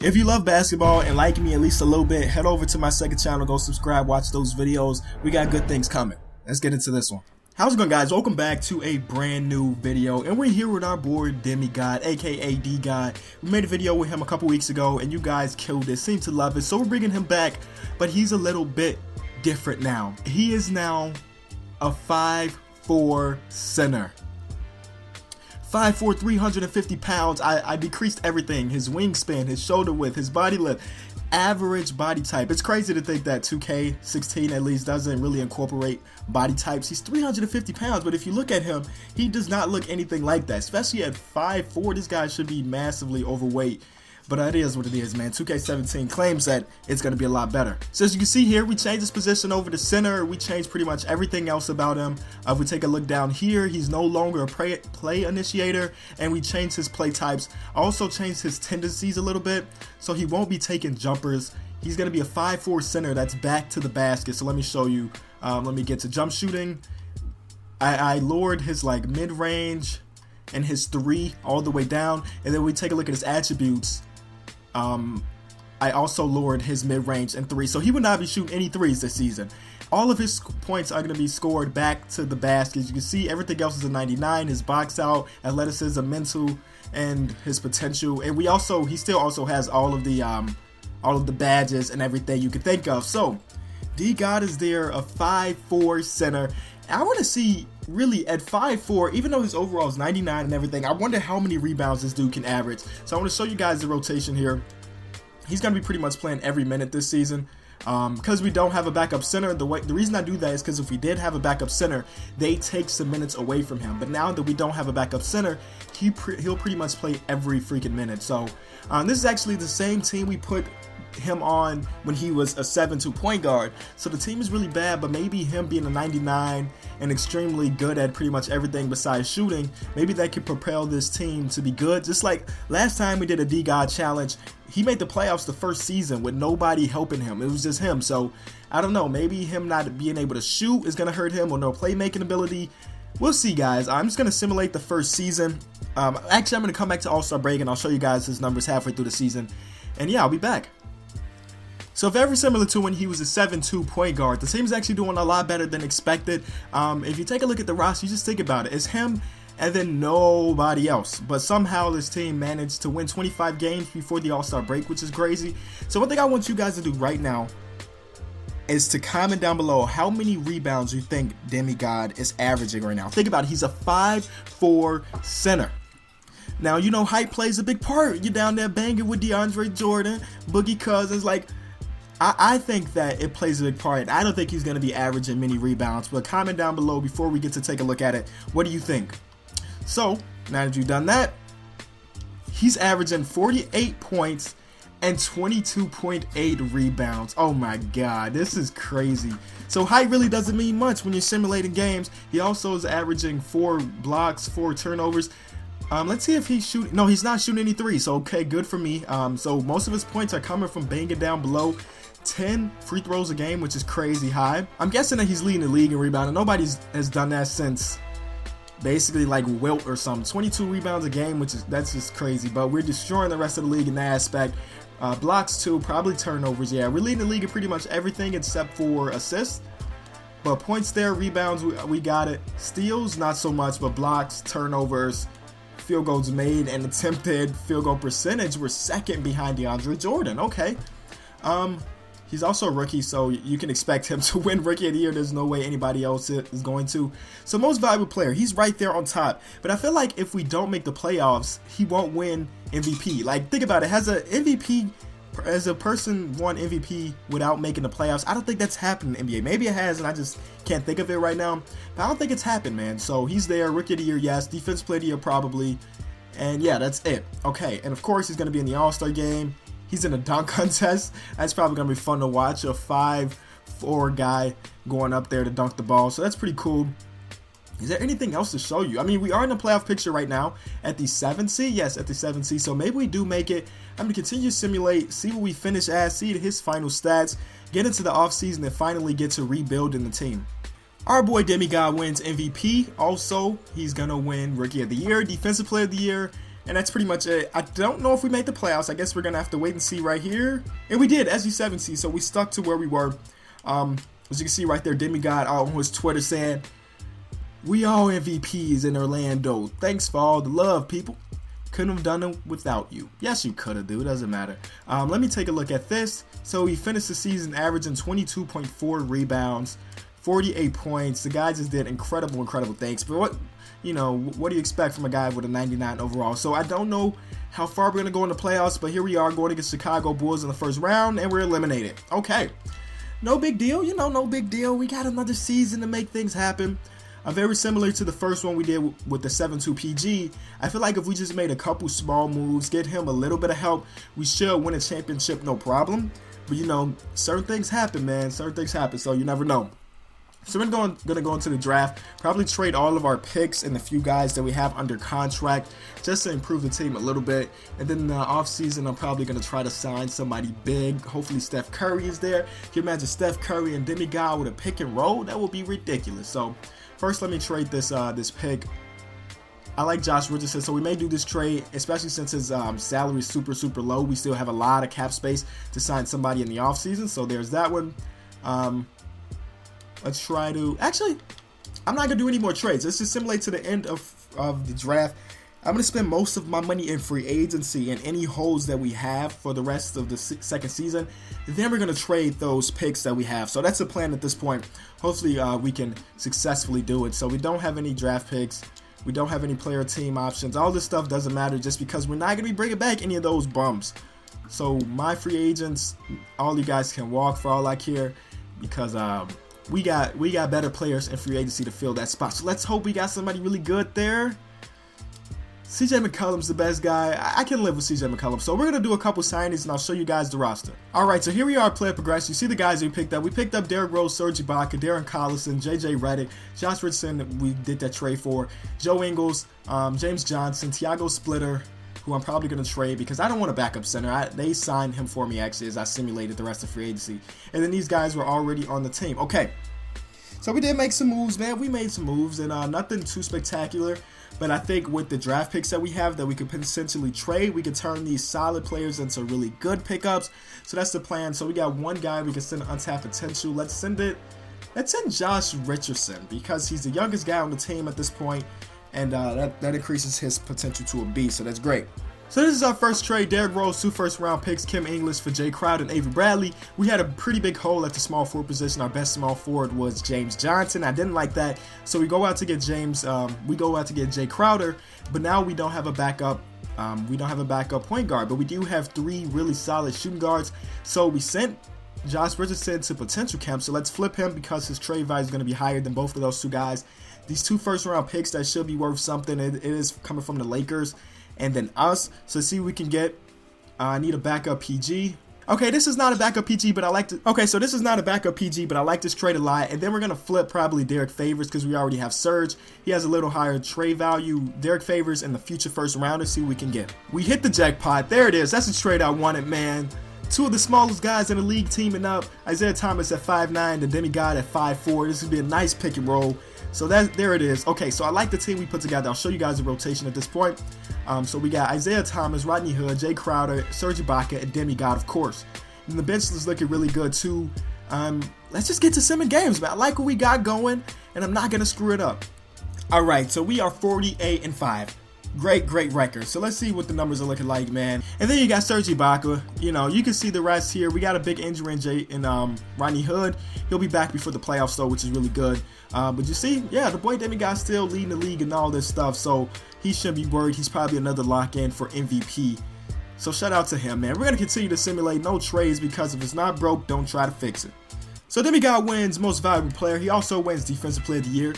If you love basketball and like me at least a little bit, head over to my second channel, go subscribe, watch those videos. We got good things coming. Let's get into this one. How's it going, guys? Welcome back to a brand new video, and we're here with our boy Demigod, aka D-God. We made a video with him a couple weeks ago, and you guys killed it, seemed to love it, so we're bringing him back, but he's a little bit different now. He is now a 5'4" center. 5'4", 350 pounds. I decreased everything. His wingspan, his shoulder width, his body length, average body type. It's crazy to think that 2K16 at least doesn't really incorporate body types. He's 350 pounds, but if you look at him, he does not look anything like that. Especially at 5'4", this guy should be massively overweight. But it is what it is, man. 2K17 claims that it's going to be a lot better. So as you can see here, we changed his position over to center. We changed pretty much everything else about him. If we take a look down here, he's no longer a play initiator, and we changed his play types. Also changed his tendencies a little bit, so he won't be taking jumpers. He's going to be a 5'4" center that's back to the basket. So let me show you. Let me get to jump shooting. I lowered his like mid-range and his 3 all the way down, and then we take a look at his attributes. I also lowered his mid-range and 3, so he would not be shooting any 3s this season. All of his points are going to be scored back to the basket. As you can see, everything else is a 99. His box out, athleticism, mental, and his potential. And he still also has all of the badges and everything you could think of. So D-God is there, a 5'4" center. I want to see, really, at 5'4", even though his overall is 99 and everything, I wonder how many rebounds this dude can average. So I want to show you guys the rotation here. He's going to be pretty much playing every minute this season. Because we don't have a backup center, the reason I do that is because if we did have a backup center, they take some minutes away from him. But now that we don't have a backup center, he'll pretty much play every freaking minute. So this is actually the same team we put him on when he was a 7'2" point guard. So the team is really bad, but maybe him being a 99 and extremely good at pretty much everything besides shooting, maybe that could propel this team to be good. Just like last time we did a D-God challenge, he made the playoffs the first season with nobody helping him. It was just him. So I don't know, maybe him not being able to shoot is going to hurt him, or no playmaking ability. We'll see, guys. I'm just going to simulate the first season. Actually, I'm going to come back to All-Star break and I'll show you guys his numbers halfway through the season. And yeah, I'll be back. So very similar to when he was a 7'2" point guard, the team's actually doing a lot better than expected. If you take a look at the roster, you just think about it. It's him and then nobody else. But somehow this team managed to win 25 games before the All-Star break, which is crazy. So one thing I want you guys to do right now is to comment down below how many rebounds you think Demigod is averaging right now. Think about it. He's a 5'4" center. Now, you know, height plays a big part. You're down there banging with DeAndre Jordan, Boogie Cousins, like... I think that it plays a big part. I don't think he's going to be averaging many rebounds, but comment down below before we get to take a look at it. What do you think? So, now that you've done that, he's averaging 48 points and 22.8 rebounds. Oh my god, this is crazy. So height really doesn't mean much when you're simulating games. He also is averaging 4 blocks, 4 turnovers. Let's see if he's shooting. No, he's not shooting any 3s, so okay, good for me. So most of his points are coming from banging down below. 10 free throws a game, which is crazy high. I'm guessing that he's leading the league in rebounding. Nobody has done that since basically like Wilt or something. 22 rebounds a game, that's just crazy. But we're destroying the rest of the league in that aspect. Blocks too, probably turnovers. Yeah, we're leading the league in pretty much everything except for assists. But points there, rebounds, we got it. Steals, not so much, but blocks, turnovers, field goals made, and attempted field goal percentage, we're second behind DeAndre Jordan. Okay. He's also a rookie, so you can expect him to win Rookie of the Year. There's no way anybody else is going to. So most valuable player, he's right there on top. But I feel like if we don't make the playoffs, he won't win MVP. Like, think about it. Has a person won MVP without making the playoffs? I don't think that's happened in the NBA. Maybe it has, and I just can't think of it right now. But I don't think it's happened, man. So he's there. Rookie of the Year, yes. Defensive Player of the Year, probably. And yeah, that's it. Okay, and of course he's going to be in the All-Star game. He's in a dunk contest. That's probably going to be fun to watch. A 5'4" guy going up there to dunk the ball. So that's pretty cool. Is there anything else to show you? I mean, we are in the playoff picture right now at the 7th seed. Yes, at the 7th seed. So maybe we do make it. I'm going to continue to simulate, see what we finish as, see his final stats, get into the offseason, and finally get to rebuilding the team. Our boy Demigod wins MVP. Also, he's going to win Rookie of the Year, Defensive Player of the Year, And that's pretty much it. I don't know if we made the playoffs. I guess we're going to have to wait and see right here. And we did, SG7 seed, so we stuck to where we were. As you can see right there, Demigod on his Twitter saying, "We all MVPs in Orlando. Thanks for all the love, people. Couldn't have done it without you." Yes, you could have, dude. Doesn't matter. Let me take a look at this. So he finished the season averaging 22.4 rebounds, 48 points. The guy just did incredible things. But what do you expect from a guy with a 99 overall? So I don't know how far we're going to go in the playoffs, but here we are going against Chicago Bulls in the first round, and we're eliminated. Okay. No big deal, no big deal. We got another season to make things happen. Very similar to the first one we did with the 7-2 PG. I feel like if we just made a couple small moves, get him a little bit of help, we should win a championship, no problem. But certain things happen, man. Certain things happen, so you never know. So we're going to go into the draft, probably trade all of our picks and the few guys that we have under contract just to improve the team a little bit. And then in the offseason, I'm probably going to try to sign somebody big. Hopefully Steph Curry is there. Can you imagine Steph Curry and Demigod with a pick and roll? That would be ridiculous. So first, let me trade this pick. I like Josh Richardson, so we may do this trade, especially since his salary is super low. We still have a lot of cap space to sign somebody in the offseason, so there's that one. Let's try to... Actually, I'm not going to do any more trades. Let's just simulate to the end of the draft. I'm going to spend most of my money in free agency and any holes that we have for the rest of the second season. Then we're going to trade those picks that we have. So that's the plan at this point. Hopefully we can successfully do it. So we don't have any draft picks. We don't have any player team options. All this stuff doesn't matter just because we're not going to be bringing back any of those bums. So my free agents, all you guys can walk for all I care, because we got better players in free agency to fill that spot. So let's hope we got somebody really good there. CJ McCollum's the best guy. I can live with CJ McCollum. So we're going to do a couple signings and I'll show you guys the roster. Alright, so here we are, player progression. You see the guys we picked up. We picked up Derrick Rose, Serge Ibaka, Darren Collison, JJ Redick, Josh Richardson, we did that trade for, Joe Ingles, James Johnson, Tiago Splitter, who I'm probably going to trade because I don't want a backup center. They signed him for me, actually, as I simulated the rest of free agency. And then these guys were already on the team. Okay, so we did make some moves, man. We made some moves, and nothing too spectacular. But I think with the draft picks that we have that we could potentially trade, we could turn these solid players into really good pickups. So that's the plan. So we got one guy we can send untapped potential. Let's send Josh Richardson because he's the youngest guy on the team at this point. And that increases his potential to a B, so that's great. So this is our first trade. Derrick Rose, 2 first-round picks, Kim English for Jay Crowder and Avery Bradley. We had a pretty big hole at the small forward position. Our best small forward was James Johnson. I didn't like that, so we go out to get Jay Crowder, but now we don't have a backup. We don't have a backup point guard, but we do have 3 really solid shooting guards. So we sent Josh Richardson to potential camp, so let's flip him because his trade value is going to be higher than both of those 2 guys. These 2 first-round picks that should be worth something. It is coming from the Lakers and then us. So see what we can get. I need a backup PG. Okay, this is not a backup PG, but I like to. Okay, so this is not a backup PG, but I like this trade a lot. And then we're gonna flip probably Derek Favors because we already have Serge. He has a little higher trade value. Derek Favors in the future first rounder. See what we can get. We hit the jackpot. There it is. That's the trade I wanted, man. 2 of the smallest guys in the league teaming up. Isaiah Thomas at 5'9", the Demigod at 5'4". This would be a nice pick and roll. So there it is. Okay, so I like the team we put together. I'll show you guys the rotation at this point. So we got Isaiah Thomas, Rodney Hood, Jay Crowder, Serge Ibaka, and Demigod, of course. And the bench is looking really good too. Let's just get to 7 games, man. I like what we got going, and I'm not gonna screw it up. All right, so we are 48-5. Great record. So let's see what the numbers are looking like, man. And then you got Serge Ibaka. You can see the rest here. We got a big injury in Rodney Hood. He'll be back before the playoffs though, which is really good. But you see, yeah, the boy Demigod still leading the league and all this stuff. So he shouldn't be worried. He's probably another lock-in for MVP. So shout out to him, man. We're going to continue to simulate no trades because if it's not broke, don't try to fix it. So Demigod wins Most Valuable Player. He also wins Defensive Player of the Year.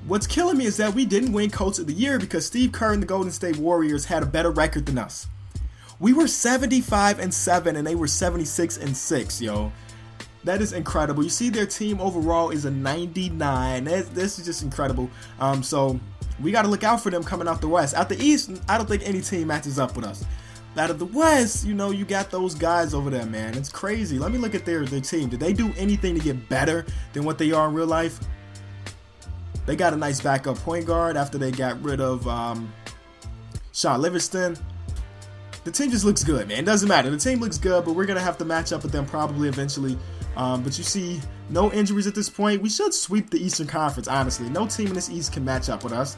What's killing me is that we didn't win Coach of the Year because Steve Kerr and the Golden State Warriors had a better record than us. We were 75-7 and they were 76-6, yo. That is incredible. You see their team overall is a 99. This is just incredible. So we got to look out for them coming out the West. Out the East, I don't think any team matches up with us. Out of the West, you got those guys over there, man. It's crazy. Let me look at their team. Did they do anything to get better than what they are in real life? They got a nice backup point guard after they got rid of Sean Livingston. The team just looks good, man. It doesn't matter. The team looks good, but we're going to have to match up with them probably eventually. But you see, no injuries at this point. We should sweep the Eastern Conference, honestly. No team in this East can match up with us.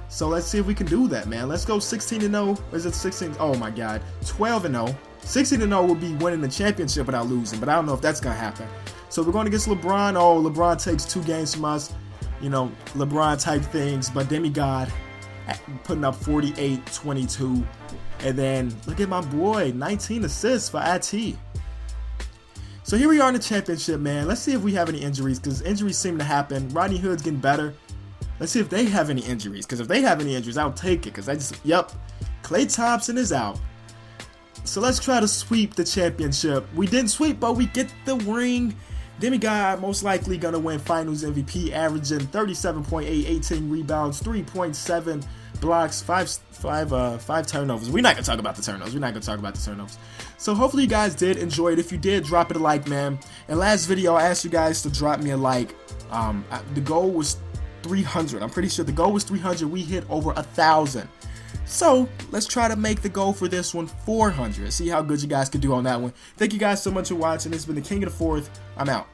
So let's see if we can do that, man. Let's go 16-0. Or is it 16? Oh, my God. 12-0. 16-0 will be winning the championship without losing, but I don't know if that's going to happen. So we're going against LeBron. Oh, LeBron takes 2 games from us. You know, LeBron type things, but Demigod putting up 48, 22. And then look at my boy, 19 assists for IT. So here we are in the championship, man. Let's see if we have any injuries, because injuries seem to happen. Rodney Hood's getting better. Let's see if they have any injuries, because if they have any injuries, I'll take it, because I just, yep, Klay Thompson is out. So let's try to sweep the championship. We didn't sweep, but we get the ring. Demigod most likely gonna win Finals MVP, averaging 37.8, 18 rebounds, 3.7 blocks, five turnovers. We're not gonna talk about the turnovers. So hopefully you guys did enjoy it. If you did, drop it a like, man. And last video, I asked you guys to drop me a like. The goal was 300. I'm pretty sure the goal was 300. We hit over 1,000. So let's try to make the goal for this one 400. See how good you guys can do on that one. Thank you guys so much for watching. This has been the King of the Fourth. I'm out.